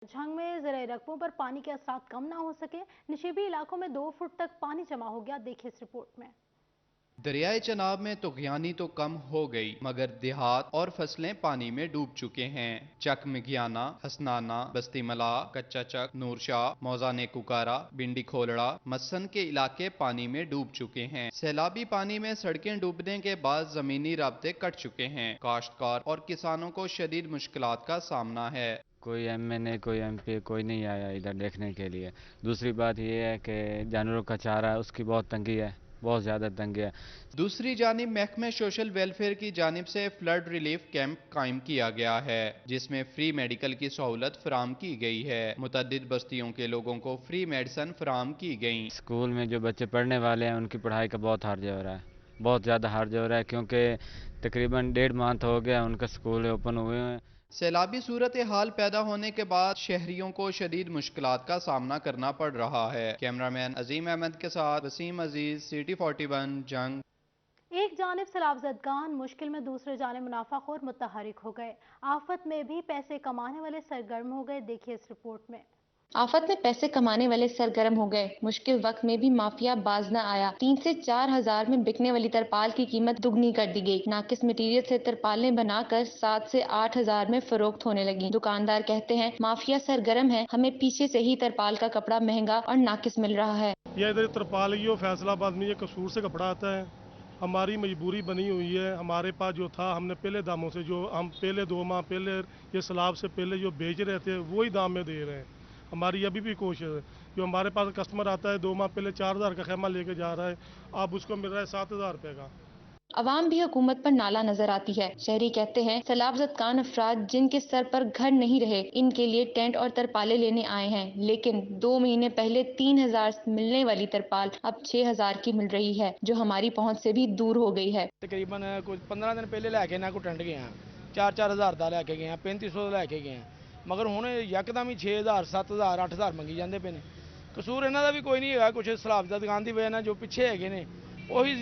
झंग में ज़राए रकबों पर पानी के असरात कम ना हो सके, निचली इलाकों में 2 फुट तक पानी जमा हो गया। देखिए इस रिपोर्ट में। दरियाए चनाब में तुगयानी तो कम हो गई, मगर देहात और फसलें पानी में डूब चुके हैं। चक मिघियाना, हसनाना, बस्ती मला, कच्चा चक, नूरशाह, मौजाने कुकारा, बिंडी खोलड़ा, मस्सन के इलाके पानी में डूब चुके हैं। सैलाबी पानी में सड़कें डूबने के बाद जमीनी राब्ते कट चुके हैं। काश्तकार और किसानों को शदीद मुश्किलात का सामना है। कोई एमएनए कोई एमपी कोई नहीं आया इधर देखने के लिए। दूसरी बात यह है कि जानवरों का चारा उसकी बहुत तंगी है, बहुत ज़्यादा तंगी है। दूसरी जानिब महकमे सोशल वेलफेयर की जानिब से फ्लड रिलीफ कैंप कायम किया गया है, जिसमें फ्री मेडिकल की सहूलत फराम की गई है। मुतअद्दिद बस्तियों के लोगों को फ्री मेडिसन फराम की गई। स्कूल में जो बच्चे पढ़ने वाले हैं उनकी पढ़ाई का बहुत हर्ज हो रहा है, बहुत ज़्यादा हर्ज हो रहा है, क्योंकि तकरीबन 1.5 मंथ हो गया उनका स्कूल ओपन हुए हैं। सैलाबी सूरत हाल पैदा होने के बाद शहरियों को शदीद मुश्किलात का सामना करना पड़ रहा है। कैमरामैन अजीम अहमद के साथ वसीम अजीज, सिटी 41, जंग। एक जानिब सैलाबजदगान मुश्किल में, दूसरे जानिब मुनाफाखोर मुतहरिक हो गए। आफत में भी पैसे कमाने वाले सरगर्म हो गए। देखिए इस रिपोर्ट में। आफत में पैसे कमाने वाले सरगर्म हो गए। मुश्किल वक्त में भी माफिया बाज न आया। 3 से 4 हजार में बिकने वाली तरपाल की कीमत दुगनी कर दी गई। नाकिस मटीरियल से तरपालें बनाकर 7 से 8 हजार में फरोख्त होने लगी। दुकानदार कहते हैं माफिया सरगर्म है, हमें पीछे से ही तरपाल का कपड़ा महंगा और नाकिस मिल रहा है। यह इधर तरपाल की फैसलाबाद में ये कसूर से कपड़ा आता है। हमारी मजबूरी बनी हुई है। हमारे पास जो था हमने पहले दामों से, जो हम पहले 2 माह पहले ये सलाब से पहले जो बेच रहे थे वही दाम में दे रहे हैं। हमारी अभी भी कोशिश है। जो हमारे पास कस्टमर आता है 2 माह पहले 4 हजार का खेमा लेके जा रहा है, अब उसको मिल रहा है 7 हजार रुपये का। अवाम भी हुकूमत पर नाला नजर आती है। शहरी कहते हैं सैलाबजदगान अफराद जिनके सर पर घर नहीं रहे, इनके लिए टेंट और तरपाले लेने आए हैं, लेकिन 2 महीने पहले 3 हजार मिलने वाली तरपाल अब 6 हजार की मिल रही है, जो हमारी पहुंच से भी दूर हो गई है। तकरीबन कुछ 15 दिन पहले लैके ना को टेंट गए हैं, 4-4 हज़ार का लैके गए हैं, 3500 लैके गए हैं, मगर हुण यकदम ही 6 हज़ार 7 हज़ार 8 हज़ार मंगी जाते पे ने। कसूर इन्हों का भी कोई नहीं है, कुछ सैलाबजदगान की वजह जो पिछे है वही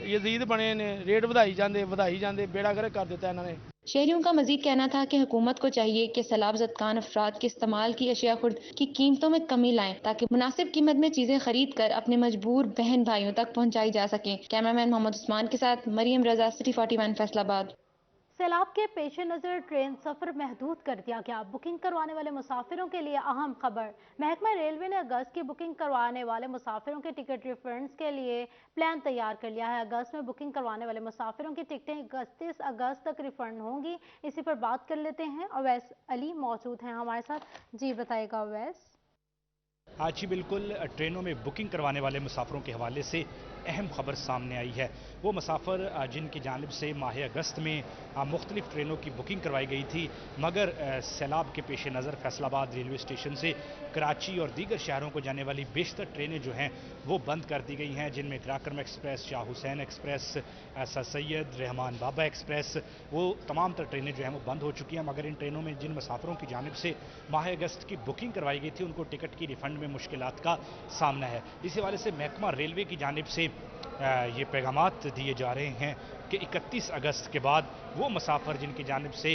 यजीद बने ने, रेट ਵਧਾਈ ਜਾਂਦੇ बेड़ा गर्क कर दिता इन्होंने। शहरियों का मजीद कहना था कि हुकूमत को चाहिए कि सैलाबजदगान अफराद के इस्तेमाल की अशिया खुर्द की कीमतों में कमी लाएं, ताकि मुनासिब कीमत में चीजें खरीद कर अपने मजबूर बहन भाइयों तक पहुंचाई जा सकें। कैमरामैन मोहम्मद उस्मान के साथ मरियम रजा, सिटी 41, फैसलाबाद। सैलाब के पेश नज़र ट्रेन सफ़र महदूद कर दिया गया। बुकिंग करवाने वाले मुसाफिरों के लिए अहम खबर। महकमा रेलवे ने अगस्त की बुकिंग करवाने वाले मुसाफिरों के टिकट रिफंड्स के लिए प्लान तैयार कर लिया है। अगस्त में बुकिंग करवाने वाले मुसाफिरों की टिकटें 31 अगस्त तक रिफंड होंगी। इसी पर बात कर लेते हैं। अवैस अली मौजूद हैं हमारे साथ। जी बताएगा अवैस। आज ही बिल्कुल ट्रेनों में बुकिंग करवाने वाले मुसाफिरों के हवाले से अहम खबर सामने आई है। वो मुसाफिर जिनकी जानिब से माह अगस्त में मुख्तलिफ ट्रेनों की बुकिंग करवाई गई थी, मगर सैलाब के पेश नज़र फैसलाबाद रेलवे स्टेशन से कराची और दीगर शहरों को जाने वाली बेशतर ट्रेनें जो हैं वो बंद कर दी गई हैं, जिनमें Karakoram express, Shah Hussain express, sir Syed, Rehman Baba express, वो तमाम तर ट्रेनें जो हैं वो बंद हो चुकी हैं। मगर इन ट्रेनों में जिन मुसाफिरों की जानिब से माह अगस्त की बुकिंग करवाई गई थी उनको टिकट की रिफंड में मुश्किलात का सामना है। इस हवाले से महकमा रेलवे की जानिब से ये पैगामात दिए जा रहे हैं कि 31 अगस्त के बाद वो मुसाफिर जिनकी जानिब से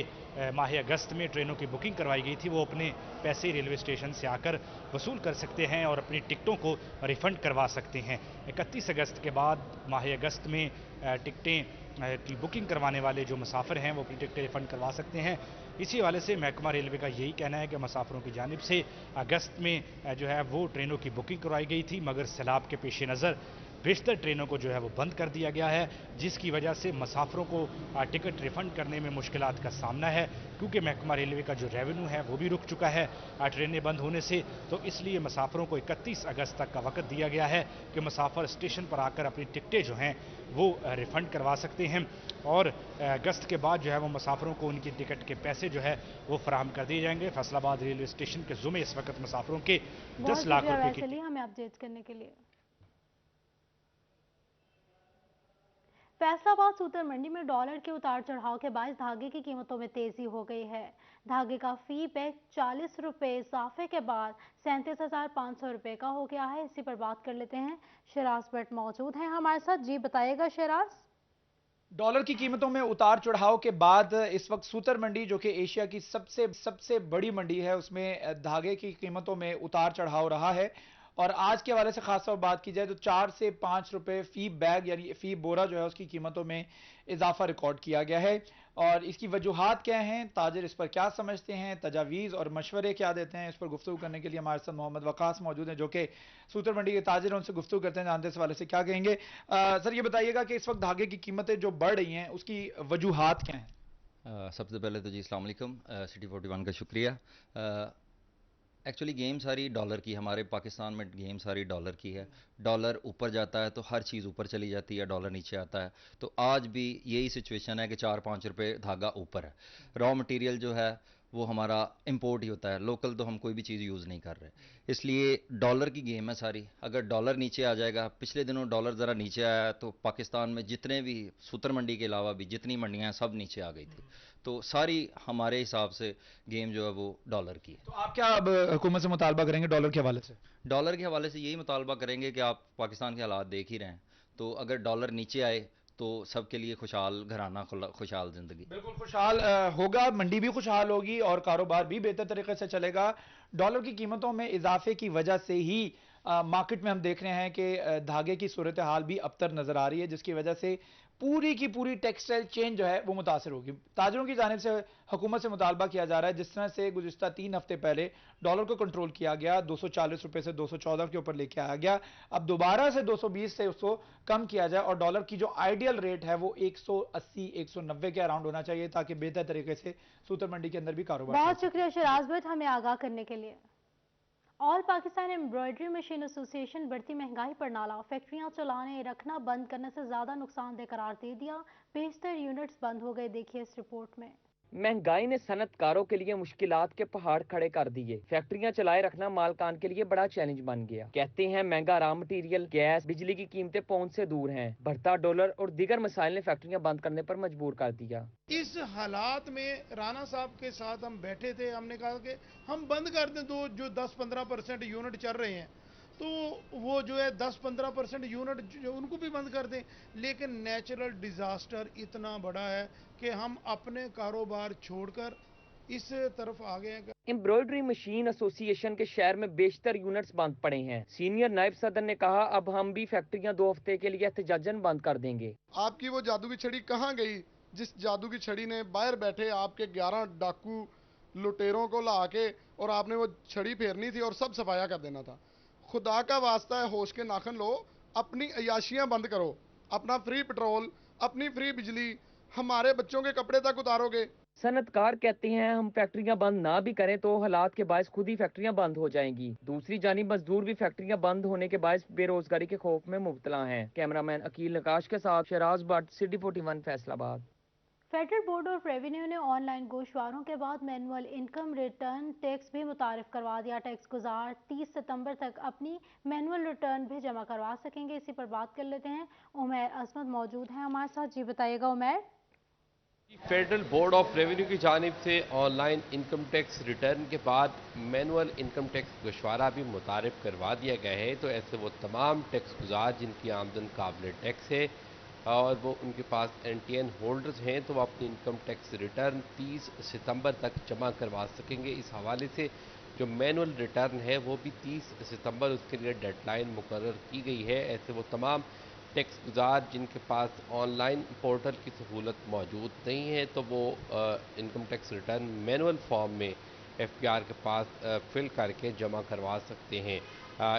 माह अगस्त में ट्रेनों की बुकिंग करवाई गई थी वो अपने पैसे रेलवे स्टेशन से आकर वसूल कर सकते हैं और अपनी टिकटों को रिफ़ंड करवा सकते हैं। 31 अगस्त के बाद माह अगस्त में टिकटें की बुकिंग करवाने वाले जो मुसाफिर हैं वो अपनी टिकटें रिफ़ंड करवा सकते हैं। इसी हवाले से महकमा रेलवे का यही कहना है कि मुसाफिरों की जानिब से अगस्त में जो है वो ट्रेनों की बुकिंग करवाई गई थी, मगर सैलाब के पेश नज़र बेशतर ट्रेनों को जो है वो बंद कर दिया गया है, जिसकी वजह से मुसाफिरों को टिकट रिफ़ंड करने में मुश्किलात का सामना है, क्योंकि महकमा रेलवे का जो रेवेन्यू है वो भी रुक चुका है ट्रेनें बंद होने से। तो इसलिए मुसाफिरों को 31 अगस्त तक का वक्त दिया गया है कि मुसाफिर स्टेशन पर आकर अपनी टिकटें जो हैं वो रिफ़ंड करवा सकते हैं और अगस्त के बाद जो है वो मुसाफिरों को उनकी टिकट के पैसे जो है वो फराहम कर दिए जाएंगे। फैसलाबाद रेलवे स्टेशन के जुमे इस वक्त मुसाफिरों के 10 लाख रुपए की हमें अपडेट करने के लिए। फैसलाबाद सूतर मंडी में डॉलर के उतार चढ़ाव के बायस धागे की कीमतों में तेजी हो गई है। धागे का फी बैग 40 रुपये इजाफे के बाद 37,500 रुपये का हो गया है। इसी पर बात कर लेते हैं। शराज भट्ट मौजूद हैं हमारे साथ। जी बताइएगा शराज। डॉलर की कीमतों में उतार चढ़ाव के बाद इस वक्त सूतर मंडी जो कि एशिया की सबसे बड़ी मंडी है उसमें धागे की कीमतों में उतार चढ़ाव रहा है। और आज के हवाले से खासतौर पर बात की जाए तो 4 से 5 रुपए फी बैग यानी फी बोरा जो है उसकी कीमतों में इजाफा रिकॉर्ड किया गया है। और इसकी वजूहात क्या हैं, ताजिर इस पर क्या समझते हैं, तजावीज़ और मशवरे क्या देते हैं, इस पर गुफ्तगू करने के लिए हमारे साथ मोहम्मद वकास मौजूद हैं जो कि सूतर मंडी के ताजिर हैं। उनसे गुफ्तगू करते हैं, जानते इस हवाले से क्या कहेंगे। सर ये बताइएगा कि इस वक्त धागे की कीमतें जो बढ़ रही हैं उसकी वजूहात क्या हैं? सबसे पहले तो जी अस्सलाम वालेकुम, सिटी 41 का शुक्रिया। एक्चुअली गेम सारी डॉलर की, हमारे पाकिस्तान में गेम सारी डॉलर की है। डॉलर ऊपर जाता है तो हर चीज़ ऊपर चली जाती है, डॉलर नीचे आता है। तो आज भी यही सिचुएशन है कि 4-5 रुपए धागा ऊपर है। रॉ मटेरियल जो है वो हमारा इंपोर्ट ही होता है, लोकल तो हम कोई भी चीज़ यूज़ नहीं कर रहे, इसलिए डॉलर की गेम है सारी। अगर डॉलर नीचे आ जाएगा, पिछले दिनों डॉलर ज़रा नीचे आया तो पाकिस्तान में जितने भी सूतर मंडी के अलावा भी जितनी मंडियाँ हैं सब नीचे आ गई थी। तो सारी हमारे हिसाब से गेम जो है वो डॉलर की है। तो आप क्या अब हुकूमत से मुतालबा करेंगे डॉलर के हवाले से? डॉलर के हवाले से यही मुतालबा करेंगे कि आप पाकिस्तान के हालात देख ही रहे हैं, तो अगर डॉलर नीचे आए तो सबके लिए खुशहाल घराना, खुशहाल ज़िंदगी। बिल्कुल खुशहाल होगा, मंडी भी खुशहाल होगी और कारोबार भी बेहतर तरीके से चलेगा। डॉलर की कीमतों में इजाफे की वजह से ही मार्केट में हम देख रहे हैं कि धागे की सूरत हाल भी अबतर नजर आ रही है, जिसकी वजह से पूरी की पूरी टेक्सटाइल चेन जो है वो मुतासर होगी। ताजरों की जानिब से हुकूमत से मुतालबा किया जा रहा है, जिस तरह से गुज़िश्ता 3 हफ्ते पहले डॉलर को कंट्रोल किया गया, 240 रुपए से 214 के ऊपर लेके आया गया, अब दोबारा से 220 से उसको कम किया जाए और डॉलर की जो आइडियल रेट है वो 180-190 के अराउंड होना चाहिए, ताकि बेहतर तरीके से सूतर मंडी के अंदर भी कारोबार। बहुत शुक्रिया शराज भट्ट हमें आगाह करने के लिए। All Pakistan embroidery machine association बढ़ती महंगाई पर नाला, फैक्ट्रियां चलाने रखना बंद करने से ज्यादा नुकसानदेह करार दे दिया, बेशतर यूनिट्स बंद हो गए। देखिए इस रिपोर्ट में। महंगाई ने सनतकारों के लिए मुश्किलात के पहाड़ खड़े कर दिए। फैक्ट्रियां चलाए रखना मालकान के लिए बड़ा चैलेंज बन गया। कहते हैं महंगा रॉ मटेरियल, गैस, बिजली की कीमतें पहुंच से दूर हैं। बढ़ता डॉलर और दीगर मसाइल ने फैक्ट्रियां बंद करने पर मजबूर कर दिया। इस हालात में राना साहब के साथ हम बैठे थे, हमने कहा कि हम बंद कर दें तो जो 10-15% यूनिट चल रहे हैं तो वो जो है 10-15% यूनिट जो उनको भी बंद कर दें, लेकिन नेचुरल डिजास्टर इतना बड़ा है कि हम अपने कारोबार छोड़कर इस तरफ आ गए हैं। एम्ब्रॉयडरी मशीन एसोसिएशन के शहर में बेशतर यूनिट्स बंद पड़े हैं। सीनियर नायब सदर ने कहा, अब हम भी फैक्ट्रियां 2 हफ्ते के लिए एहतजाजन बंद कर देंगे। आपकी वो जादू की छड़ी कहाँ गई, जिस जादू की छड़ी ने बाहर बैठे आपके 11 डाकू लुटेरों को ला के और आपने वो छड़ी फेरनी थी और सब सफाया कर देना था। खुदा का वास्ता है, होश के नाखन लो, अपनी अयाशियां बंद करो, अपना फ्री पेट्रोल, अपनी फ्री बिजली, हमारे बच्चों के कपड़े तक उतारोगे। सनतकार कहते हैं, हम फैक्ट्रियां बंद ना भी करें तो हालात के बायस खुद ही फैक्ट्रियां बंद हो जाएंगी। दूसरी जानिब मजदूर भी फैक्ट्रियां बंद होने के बायस बेरोजगारी के खौफ में मुब्तला हैं। कैमरामैन अकील नकाश के साथ Shiraz Bhatt, city 41 Faisalabad. Federal board of revenue ने ऑनलाइन गोशवारों के बाद मैनुअल इनकम रिटर्न टैक्स भी मुतारिफ करवा दिया। टैक्स गुजार 30 सितंबर तक अपनी मैनुअल रिटर्न भी जमा करवा सकेंगे। इसी पर बात कर लेते हैं, उमैर अजमत मौजूद हैं हमारे साथ। जी बताइएगा Umair. Federal board of revenue की जानिब से ऑनलाइन इनकम टैक्स रिटर्न के बाद मैनुअल इनकम टैक्स गोशवारा भी मुतारिफ करवा दिया गया है। तो ऐसे वो तमाम टैक्स गुजार जिनकी आमदन काबिल टैक्स है और वो उनके पास NTN होल्डर्स हैं, तो वो अपनी इनकम टैक्स रिटर्न 30 सितंबर तक जमा करवा सकेंगे। इस हवाले से जो मैनुअल रिटर्न है वो भी 30 सितंबर उसके लिए डेडलाइन मुकर्रर की गई है। ऐसे वो तमाम टैक्स गुजार जिनके पास ऑनलाइन पोर्टल की सहूलत मौजूद नहीं है तो वो income tax return manual form में FPR के पास फिल करके जमा करवा सकते हैं।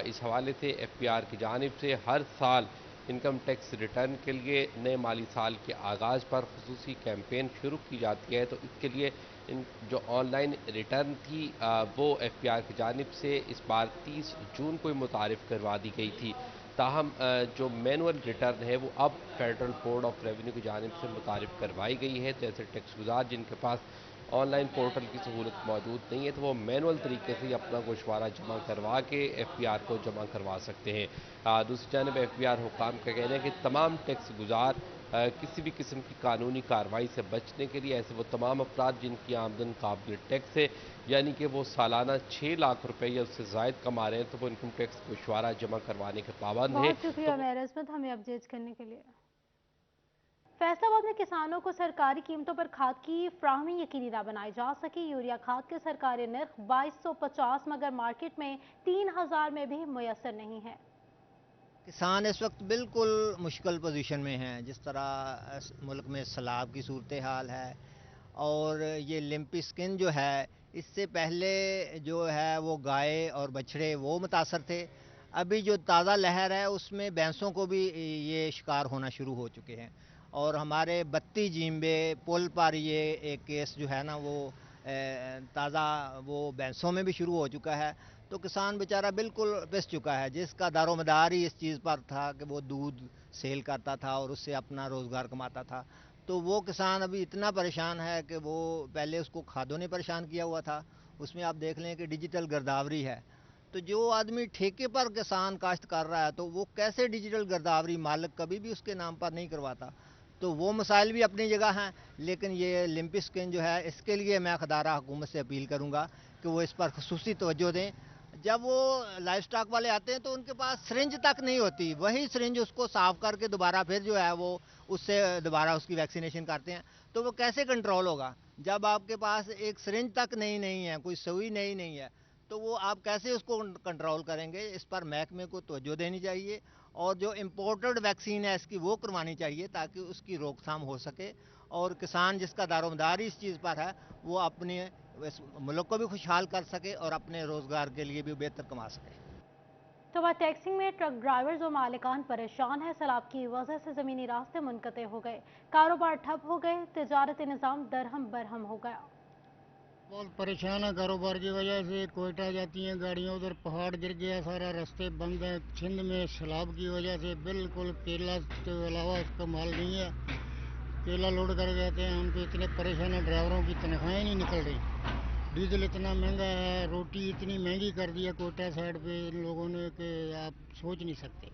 इस हवाले से FPR की जानिब से हर साल इनकम टैक्स रिटर्न के लिए नए माली साल के आगाज़ पर खुसूसी कैंपेन शुरू की जाती है। तो इसके लिए इन जो ऑनलाइन रिटर्न थी वो FPR की जानिब से इस बार 30 जून को ही मुतारिफ करवा दी गई थी। ताहम जो मैनुअल रिटर्न है वो अब फेडरल बोर्ड ऑफ रेवेन्यू की जानिब से मुतारिफ करवाई गई है। तो ऐसे टैक्स गुजार जिनके पास ऑनलाइन पोर्टल की सहूलत मौजूद नहीं है तो वो मैनुअल तरीके से अपना गोशवारा जमा करवा के FPR को जमा करवा सकते हैं। दूसरी जानब FPR हुकाम का कहना है कि तमाम टैक्स गुजार किसी भी किस्म की कानूनी कार्रवाई से बचने के लिए ऐसे वो तमाम अफराद जिनकी आमदन काबिल टैक्स है, यानी कि वो सालाना 6 लाख रुपए या उससे ज़ायद कमा रहे हैं, तो वो इनकम टैक्स गोशवारा जमा करवाने के पाबंद हैं। बहुत शुक्रिया उमैर अजमत हमें अपडेट करने के लिए। फैसलाबाद में किसानों को सरकारी कीमतों पर खाद की फ्राहमी यकीनी न बनाई जा सकी। यूरिया खाद के सरकारी नर्ख 2250 मगर मार्केट में 3000 में भी मुयसर नहीं है। किसान इस वक्त बिल्कुल मुश्किल पोजीशन में हैं। जिस तरह मुल्क में सैलाब की सूरत हाल है और ये लिम्पी स्किन जो है, इससे पहले जो है वो गाय और बछड़े वो मुतासर थे। अभी जो ताज़ा लहर है उसमें भैंसों को भी ये शिकार होना शुरू हो चुके हैं। और हमारे बत्ती जींबे पुल पर ये एक केस जो है ना वो ताज़ा वो भैंसों में भी शुरू हो चुका है। तो किसान बेचारा बिल्कुल पिस चुका है, जिसका दारोमदार ही इस चीज़ पर था कि वो दूध सेल करता था और उससे अपना रोज़गार कमाता था। तो वो किसान अभी इतना परेशान है कि वो पहले उसको खादों ने परेशान किया हुआ था। उसमें आप देख लें कि डिजिटल गिरदावरी है। तो जो आदमी ठेके पर किसान काश्त कर रहा है तो वो कैसे डिजिटल गिरदावरी मालिक कभी भी उसके नाम पर नहीं करवाता। तो वो मसाइल भी अपनी जगह हैं, लेकिन ये लिम्पी स्किन जो है इसके लिए मैं खदारा हुकूमत से अपील करूँगा कि वो इस पर खसूसी तवज्जो दें। जब वो लाइफ स्टॉक वाले आते हैं तो उनके पास सिरिंज तक नहीं होती, वही सिरिंज उसको साफ करके दोबारा फिर जो है वो उससे दोबारा उसकी वैक्सीनेशन करते हैं। तो वो कैसे कंट्रोल होगा जब आपके पास एक सिरिंज तक नहीं है, कोई सुई नहीं है, तो वो आप कैसे उसको कंट्रोल करेंगे। इस पर महकमे को तवज्जो देनी चाहिए और जो इम्पोर्टेड वैक्सीन है इसकी वो करवानी चाहिए ताकि उसकी रोकथाम हो सके और किसान जिसका दारोमदार इस चीज़ पर है वो अपने मुल्क को भी खुशहाल कर सके और अपने रोज़गार के लिए भी बेहतर कमा सके। तो वह टैक्सिंग में ट्रक ड्राइवर्स और मालिकान परेशान है। सैलाब की वजह से ज़मीनी रास्ते मुनक़ते हो गए, कारोबार ठप हो गए, तिजारती निज़ाम दरहम बरहम हो गया। बहुत परेशान है कारोबार की वजह से। कोयटा जाती हैं गाड़ियाँ, उधर पहाड़ गिर गया, सारा रास्ते बंद है। सिंध में सैलाब की वजह से बिल्कुल केला के अलावा उसका माल नहीं है। केला लोड कर जाते हैं हम, तो इतने परेशान है, ड्राइवरों की तनख्वाहें नहीं निकल रही। डीजल इतना महंगा है, रोटी इतनी महंगी कर दी है कोयटा साइड पे इन लोगों ने कि आप सोच नहीं सकते।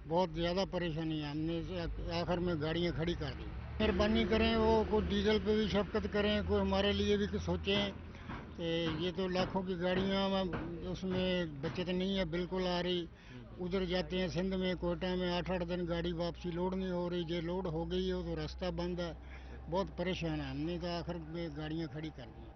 बहुत ज़्यादा परेशानी है, हमने आखिर में गाड़ियाँ खड़ी कर दी। मेहरबानी करें वो कोई डीजल पे भी शफकत करें, कोई हमारे लिए भी कुछ सोचें कि ये तो लाखों की गाड़ियाँ उसमें बचत नहीं है बिल्कुल आ रही। उधर जाते हैं सिंध में, कोयटा में 8-8 दिन गाड़ी वापसी लोड नहीं हो रही। जो लोड हो गई है तो रास्ता बंद है, बहुत परेशान है। हमने तो आखिर में गाड़ियाँ खड़ी कर दी।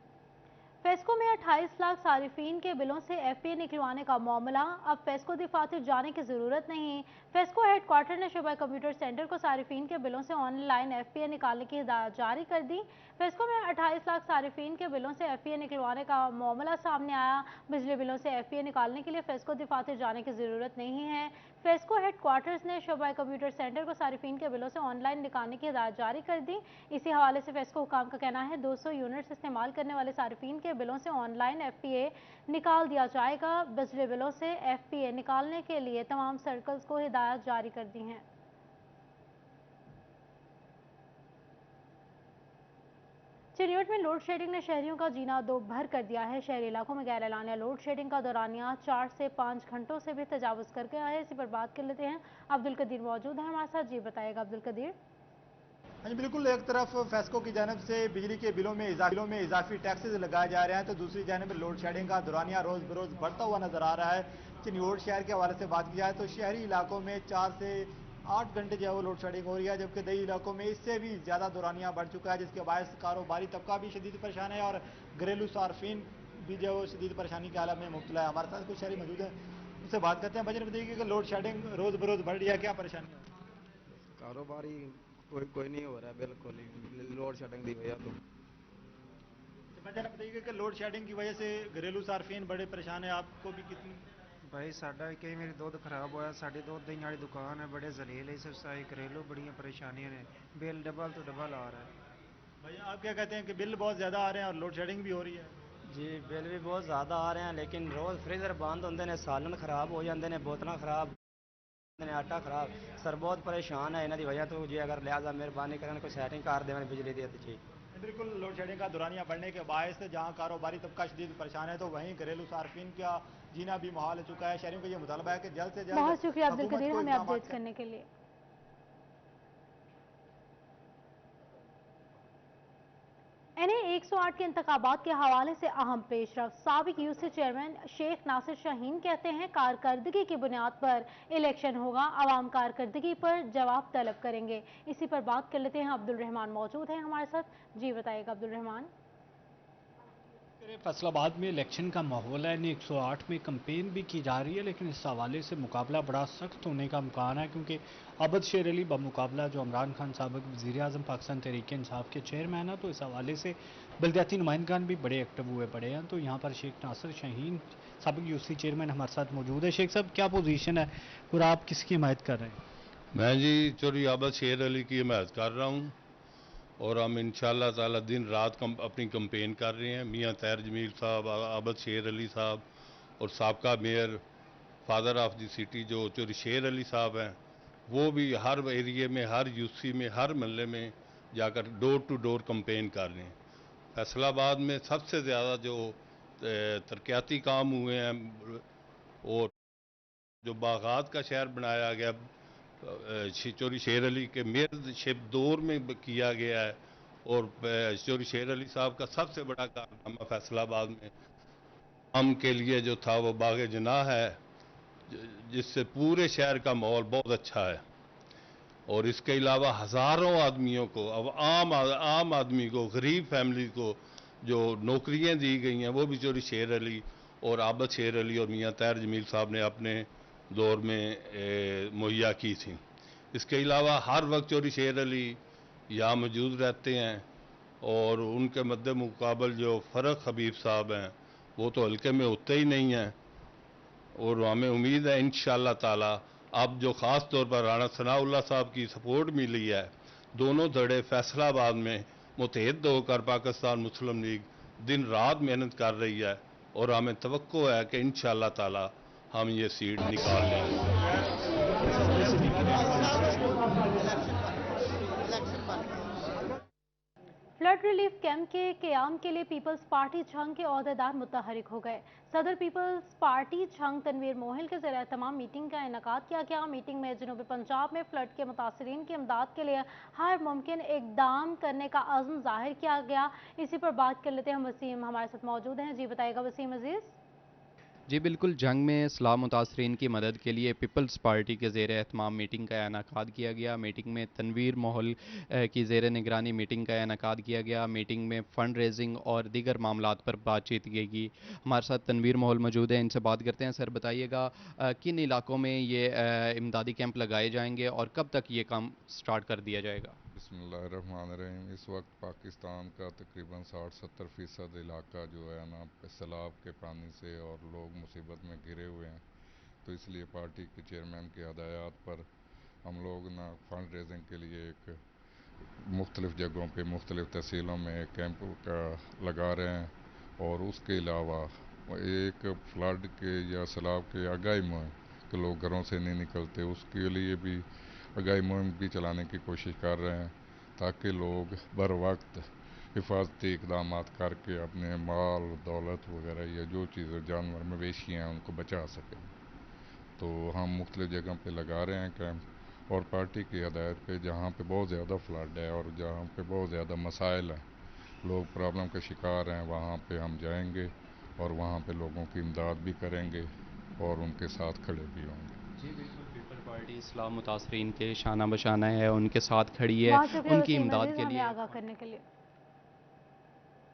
फेस्को में 28 लाख सारिफीन के बिलों से एफपीए निकलवाने का मामला। अब फेस्को दफातर जाने की जरूरत नहीं। फेस्को हेडक्वार्टर ने शोबा कंप्यूटर सेंटर को सारिफीन के बिलों से ऑनलाइन एफपीए निकालने की हिदायत जारी कर दी। फेस्को में 28 लाख सारिफीन के बिलों से एफपीए निकलवाने का मामला सामने आया। बिजली बिलों से एफपीए निकालने के लिए फेस्को दफातर जाने की जरूरत नहीं है। फेस्को हेडक्वार्टर्स ने शोबा कंप्यूटर सेंटर को सारिफीन के बिलों से ऑनलाइन निकालने की हिदायत जारी कर दी। इसी हवाले से फेस्को हुकाम का कहना है 200 यूनिट्स इस्तेमाल करने वाले सारिफीन के बिलों से ऑनलाइन एफपीए निकाल दिया जाएगा। बिजली बिलों से एफपीए निकालने के लिए तमाम सर्कल्स को हिदायत जारी कर दी हैं। चिन्योट में लोड शेडिंग ने शहरियों का जीना दो भर कर दिया है। शहरी इलाकों में गैर एलानिया लोड शेडिंग का दौरानिया 4 से 5 घंटों से भी तजावुज़ कर गया है। इसी पर बात कर लेते हैं, अब्दुल कदीर मौजूद है हमारे साथ। जी बताएगा अब्दुल कदीर। हाँ जी बिल्कुल, एक तरफ फेस्को की जानब से बिजली के बिलों में इजाफी टैक्सेस लगाए जा रहे हैं, तो दूसरी जानब लोड शेडिंग का दौरानिया रोज़ बरोज़ बढ़ता हुआ नजर आ रहा है। चिन्योट शहर के हवाले से बात की जाए तो शहरी इलाकों में 4 से 8 घंटे जो है वो लोड शेडिंग हो रही है, जबकि दही इलाकों में इससे भी ज़्यादा दौरानिया बढ़ चुका है, जिसके बायस कारोबारी तबका भी शदीद परेशान है और घरेलू सार्फिन भी जो है शदीद परेशानी के हालत में मुब्तला है। हमारे साथ कुछ शहरी मौजूद है, उससे बात करते हैं। बजट बताइए कि लोड शेडिंग रोज़ बरोज़ बढ़ रही है, क्या परेशानी है? कारोबारी कोई नहीं हो रहा है, बिल्कुल ही लोड शेडिंग की वजह तो बजट बताइए कि लोड शेडिंग की वजह से घरेलू सार्फिन बड़े परेशान है। आपको भी कितनी भाई साडा कई मेरी दुध खराब होया, साडी दुध दही वाली दुकान है, बड़े जलील इस साई घरेलू बड़ियां परेशानियां ने, बिल डबल तो डबल आ रहा है। भाई आप क्या कहते हैं कि बिल बहुत ज़्यादा आ रहे हैं और लोड शेडिंग भी हो रही है? जी बिल भी बहुत ज़्यादा आ रहे हैं, लेकिन रोज़ फ्रीजर बंद होंगे ने, सालन खराब हो जाते हैं, बोतल खराब ने, आटा खराब। सर बहुत परेशान है इन्होंने वजह तो जी, अगर लिहाजा मेहरबानी करें कोई सैटिंग कर दें बिजली दी जी। बिल्कुल, लोड शेडिंग का दौरानिया बढ़ने के बायस जहां कारोबारी तबका शदीद परेशान है, तो वहीं घरेलू सार्फिन का जीना भी मुहाल हो चुका है। शहरियों का ये मुतालबा है कि जल्द से जल्द। बहुत शुक्रिया अब्दुल कदीर हमें अपडेट करने के लिए। NA 108 के इंतखाबात के हवाले से अहम पेशरफ। साबिक यूसी चेयरमैन शेख नासिर शाहीन कहते हैं कारकर्दगी की बुनियाद पर इलेक्शन होगा, आवाम कारकर्दगी पर जवाब तलब करेंगे। इसी पर बात कर लेते हैं, अब्दुल रहमान मौजूद हैं हमारे साथ। जी बताइएगा अब्दुल रहमान। फैसलाबाद में इलेक्शन का माहौल है, NA 108 में कंपेन भी की जा रही है, लेकिन इस हवाले से मुकाबला बड़ा सख्त होने का इम्कान है, क्योंकि आबद शेर अली बमुकाबला जो इमरान खान साबिक वज़ीर-ए-आज़म पाकिस्तान तहरीक इंसाफ के चेयरमैन है, तो इस हवाले से बल्दियाती नुमाइंदगान भी बड़े एक्टिव हुए पड़े हैं। तो यहाँ पर शेख नासिर शाहीन साबिक यूसी चेयरमैन हमारे साथ मौजूद है। शेख साहब, क्या पोजीशन है और आप किसकी हिमायत कर रहे हैं? मैं जी चौधरी आबद शेर अली की हिमायत कर रहा हूँ और हम इंशाअल्लाह ताला दिन रात अपनी कंपेन कर रहे हैं। मियाँ तैर जमील साहब, आबद शेर अली साहब और साबका mayor father of the city जो चौधरी शेर अली साहब हैं, वो भी हर एरिए में, हर यूसी में, हर महल्ले में जाकर डोर टू डोर कंपेन कर रहे हैं। फैसलाबाद में सबसे ज़्यादा जो तरक्याती काम हुए हैं और जो बागात का शहर बनाया गया चौधरी शेर अली के मेयरशिप दौर में किया गया है, और चौधरी शेर अली साहब का सबसे बड़ा कारनामा फैसलाबाद में आम के लिए जो था वो बाग जना है, जिससे पूरे शहर का माहौल बहुत अच्छा है। और इसके अलावा हज़ारों आदमियों को, अब आम आदमी को, गरीब फैमिली को जो नौकरियां दी गई हैं, वो भी चौधरी शेर अली और आबद शेर अली और मियाँ तैर जमील साहब ने अपने दौर में मुहैया की थी। इसके अलावा हर वक्त चौधरी शेर अली यहाँ मौजूद रहते हैं और उनके मद्दे मुकाबल जो फ़र्क हबीब साहब हैं वो तो हल्के में होते ही नहीं हैं, और हमें उम्मीद है इंशाअल्लाह ताला अब जो ख़ास तौर पर राणा सनाउल्लाह साहब की सपोर्ट मिली है, दोनों धड़े फैसलाबाद में मुतहद होकर पाकिस्तान मुस्लिम लीग दिन रात मेहनत कर रही है और हमें तवक्को है कि इंशाअल्लाह ताला हम ये सीट निकाल लेंगे। फ्लड रिलीफ कैंप के क़याम के लिए पीपल्स पार्टी छंग के ओहदेदार मुतहरिक हो गए। सदर पीपल्स पार्टी छंग तनवीर मोहिल के ज़रिए तमाम मीटिंग का इनेकाद किया गया। मीटिंग में जनूबी पंजाब में फ्लड के मुतासरीन की इमदाद के लिए हर मुमकिन इकदाम करने का अज़्म जाहिर किया गया। इसी पर बात कर लेते हैं, वसीम हमारे साथ मौजूद हैं। जी बताइएगा वसीम अजीज़। जी बिल्कुल, जंग में इस्लाह मुतासरीन की मदद के लिए पीपल्स पार्टी के ज़ेर एहतमाम मीटिंग का इनेकाद किया गया। मीटिंग में तनवीर मोहल की ज़ेर निगरानी मीटिंग का इनेकाद किया गया। मीटिंग में फ़ंड रेजिंग और दीगर मामलात पर बातचीत की गई। हमारे साथ तनवीर मोहल मौजूद है, इनसे बात करते हैं। सर बताइएगा किन इलाकों में ये इमदादी कैंप लगाए जाएंगे और कब तक ये काम स्टार्ट कर दिया जाएगा? बिस्मिल्लाहिर्रहमानिर्रहीम। इस वक्त पाकिस्तान का तकरीबन 60-70% इलाका जो है ना सैलाब के पानी से और लोग मुसीबत में घिरे हुए हैं, तो इसलिए पार्टी के चेयरमैन की हदायत पर हम लोग ना फंड रेजिंग के लिए एक मुख्तलिफ़ जगहों पे मुख्तलिफ़ तहसीलों में एक कैंप का लगा रहे हैं। और उसके अलावा एक फ्लड के या सैलाब के आगाही मुहिम कि लोग घरों से नहीं निकलते, उसके लिए भी आगाही मुहिम भी चलाने की कोशिश कर रहे हैं, ताकि लोग बर वक्त हिफाजती इकदाम करके अपने माल दौलत वगैरह या जो चीज़ें जानवर मवेशी हैं उनको बचा सकें। तो हम मुख्तलिफ़ जगह पे लगा रहे हैं कैंप, और पार्टी की हदायत पे जहाँ पे बहुत ज़्यादा फ्लड है और जहाँ पे बहुत ज़्यादा मसाइल हैं, लोग प्रॉब्लम के शिकार हैं, वहाँ पे हम जाएंगे और वहाँ पे लोगों की इमदाद भी करेंगे और उनके साथ खड़े भी होंगे। जी बिल्कुल, पीपल पार्टी इस्लाह मुतासरीन के शाना बशाना है, उनके साथ खड़ी है, उनकी इमदाद के लिए आगाह करने के लिए।